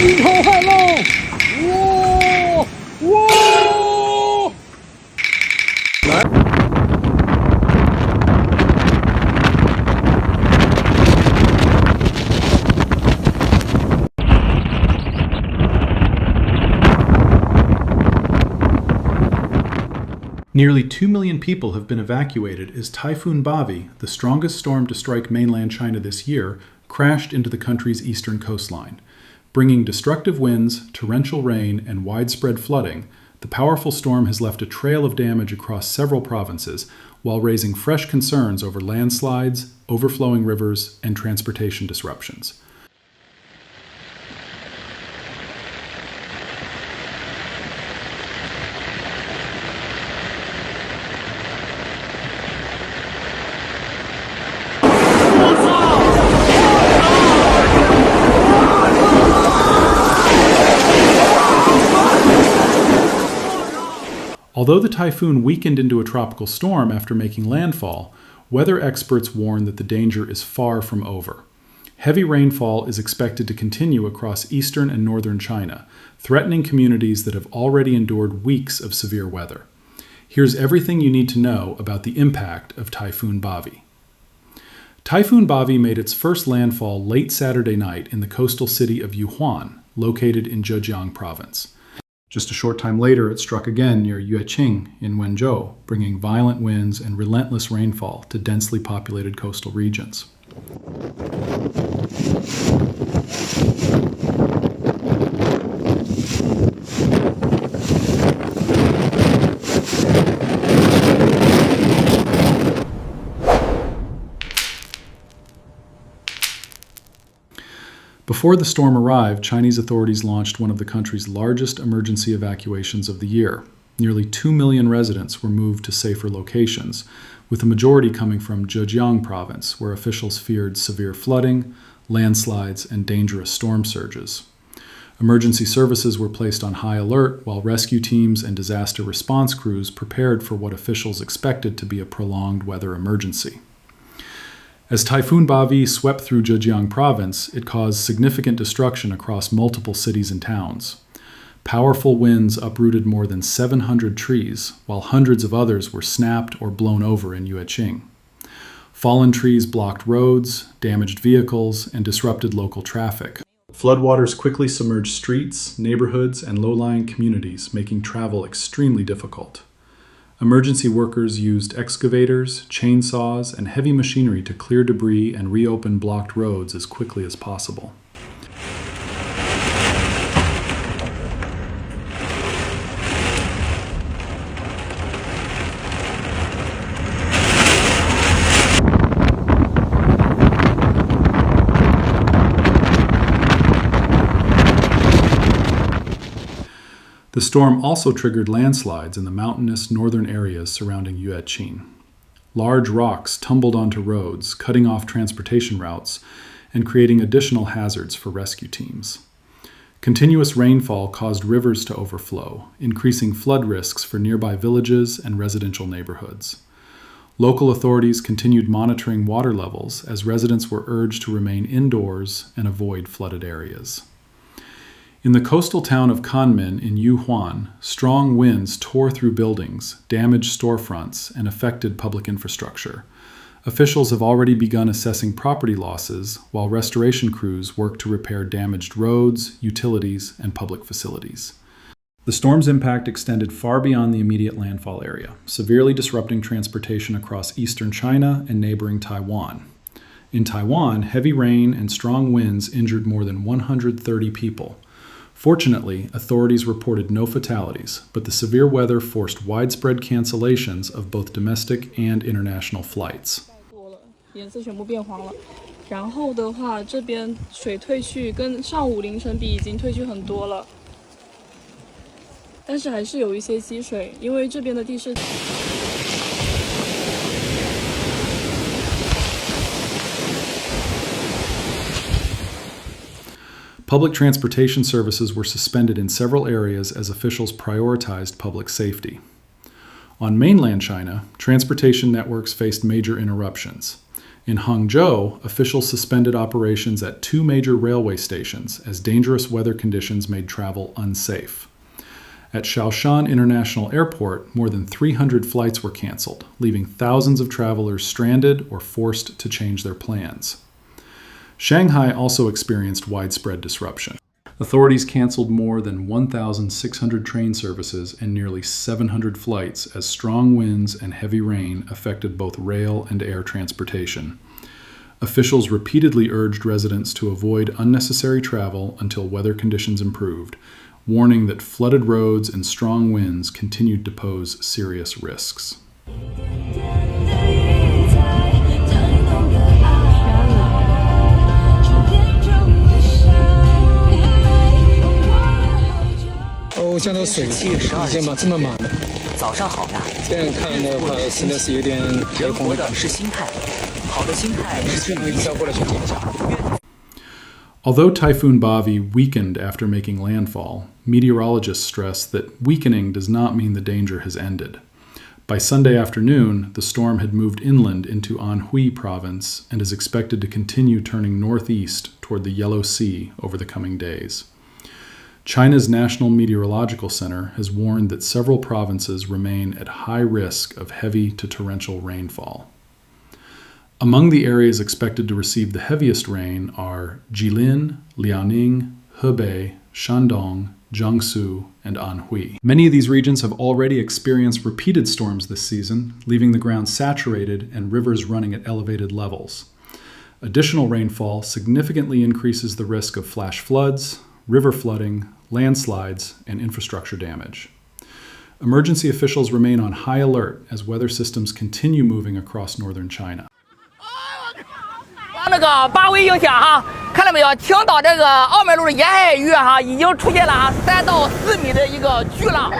临头旱喽！哇哇！来。Nearly 2 million people have been evacuated as Typhoon Bavi, the strongest storm to strike mainland China this year, crashed into the country's eastern coastline. Bringing destructive winds, torrential rain, and widespread flooding, the powerful storm has left a trail of damage across several provinces, while raising fresh concerns over landslides, overflowing rivers, and transportation disruptions. Although the typhoon weakened into a tropical storm after making landfall, weather experts warn that the danger is far from over. Heavy rainfall is expected to continue across eastern and northern China, threatening communities that have already endured weeks of severe weather. Here's everything you need to know about the impact of Typhoon Bavi. Typhoon Bavi made its first landfall late Saturday night in the coastal city of Yuhuan, located in Zhejiang province. Just a short time later, it struck again near Yueqing in Wenzhou, bringing violent winds and relentless rainfall to densely populated coastal regions. Before the storm arrived, Chinese authorities launched one of the country's largest emergency evacuations of the year. Nearly 2 million residents were moved to safer locations, with the majority coming from Zhejiang province, where officials feared severe flooding, landslides, and dangerous storm surges. Emergency services were placed on high alert, while rescue teams and disaster response crews prepared for what officials expected to be a prolonged weather emergency. As Typhoon Bavi swept through Zhejiang province, it caused significant destruction across multiple cities and towns. Powerful winds uprooted more than 700 trees, while hundreds of others were snapped or blown over in Yueqing. Fallen trees blocked roads, damaged vehicles, and disrupted local traffic. Floodwaters quickly submerged streets, neighborhoods, and low-lying communities, making travel extremely difficult. Emergency workers used excavators, chainsaws, and heavy machinery to clear debris and reopen blocked roads as quickly as possible. The storm also triggered landslides in the mountainous northern areas surrounding Yueqing. Large rocks tumbled onto roads, cutting off transportation routes and creating additional hazards for rescue teams. Continuous rainfall caused rivers to overflow, increasing flood risks for nearby villages and residential neighborhoods. Local authorities continued monitoring water levels as residents were urged to remain indoors and avoid flooded areas. In the coastal town of Kunming in Yuhuan, strong winds tore through buildings, damaged storefronts, and affected public infrastructure. Officials have already begun assessing property losses, while restoration crews work to repair damaged roads, utilities, and public facilities. The storm's impact extended far beyond the immediate landfall area, severely disrupting transportation across eastern China and neighboring Taiwan. In Taiwan, heavy rain and strong winds injured more than 130 people. Fortunately, authorities reported no fatalities, but the severe weather forced widespread cancellations of both domestic and international flights. 颜色全部变黄了，然后的话，这边水退去跟上午凌晨比已经退去很多了，但是还是有一些积水，因为这边的地势。Public transportation services were suspended in several areas as officials prioritized public safety. On mainland China, transportation networks faced major interruptions. In Hangzhou, officials suspended operations at 2 major railway stations as dangerous weather conditions made travel unsafe. At Shaoshan International Airport, more than 300 flights were canceled, leaving thousands of travelers stranded or forced to change their plans. Shanghai also experienced widespread disruption. Authorities canceled more than 1,600 train services and nearly 700 flights as strong winds and heavy rain affected both rail and air transportation. Officials repeatedly urged residents to avoid unnecessary travel until weather conditions improved, warning that flooded roads and strong winds continued to pose serious risks.现在水已经这么满了。早上好呀。这样看的话，真的是有点人活的是心态，好的心态是营销过来去影响。Although Typhoon Bavi weakened after making landfall, meteorologists stress that weakening does not mean the danger has ended. By Sunday afternoon, the storm had moved inland into Anhui province and is expected to continue turning northeast toward the Yellow Sea over the coming days. China's National Meteorological Center has warned that several provinces remain at high risk of heavy to torrential rainfall. Among the areas expected to receive the heaviest rain are Jilin, Liaoning, Hebei, Shandong, Jiangsu, and Anhui. Many of these regions have already experienced repeated storms this season, leaving the ground saturated and rivers running at elevated levels. Additional rainfall significantly increases the risk of flash floods, river flooding, landslides, and infrastructure damage. Emergency officials remain on high alert as weather systems continue moving across northern China. 那个巴威影响哈，看到没有？青岛这个奥麦路的沿海域哈，已经出现了3到4米的一个巨浪，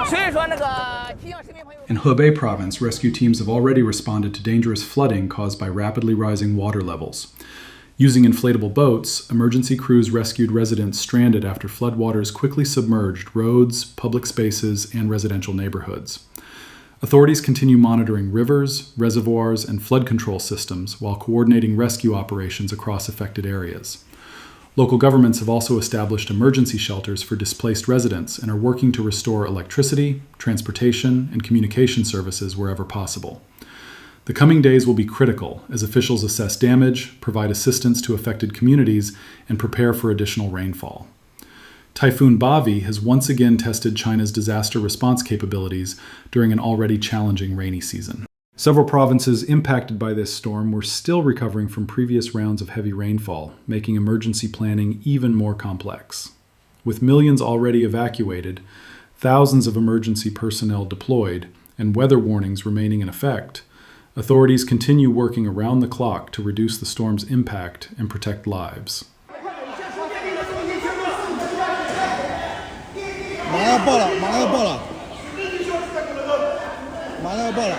所以说那个提醒市民朋友。In Hebei province, rescue teams have already responded to dangerous flooding caused by rapidly rising water levels. Using inflatable boats, emergency crews rescued residents stranded after floodwaters quickly submerged roads, public spaces, and residential neighborhoods. Authorities continue monitoring rivers, reservoirs, and flood control systems while coordinating rescue operations across affected areas. Local governments have also established emergency shelters for displaced residents and are working to restore electricity, transportation, and communication services wherever possible. The coming days will be critical as officials assess damage, provide assistance to affected communities, and prepare for additional rainfall. Typhoon Bavi has once again tested China's disaster response capabilities during an already challenging rainy season. Several provinces impacted by this storm were still recovering from previous rounds of heavy rainfall, making emergency planning even more complex. With millions already evacuated, thousands of emergency personnel deployed, and weather warnings remaining in effect, authorities continue working around the clock to reduce the storm's impact and protect lives. 马上要爆了，马上要爆了，马上要爆了。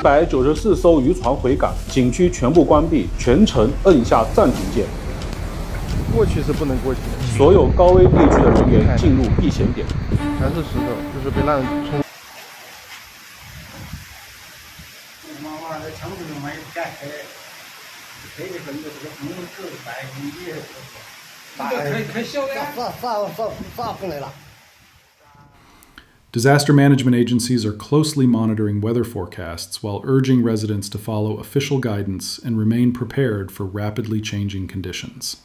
194艘渔船回港，景区全部关闭，全程摁下暂停键。过去是不能过去的。所有高危地区的人员进入避险点。全是石头，就是被浪冲。Disaster management agencies are closely monitoring weather forecasts while urging residents to follow official guidance and remain prepared for rapidly changing conditions.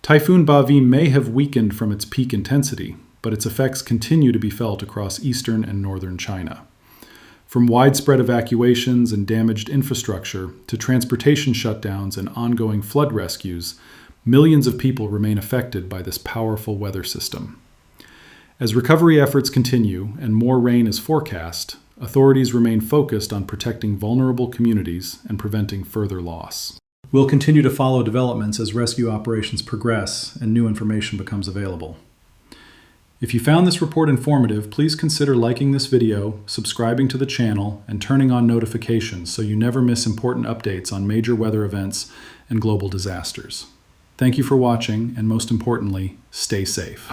Typhoon Bavi may have weakened from its peak intensity, but its effects continue to be felt across eastern and northern China. From widespread evacuations and damaged infrastructure to transportation shutdowns and ongoing flood rescues, millions of people remain affected by this powerful weather system. As recovery efforts continue and more rain is forecast, authorities remain focused on protecting vulnerable communities and preventing further loss. We'll continue to follow developments as rescue operations progress and new information becomes available. If you found this report informative, please consider liking this video, subscribing to the channel, and turning on notifications so you never miss important updates on major weather events and global disasters. Thank you for watching, and most importantly, stay safe.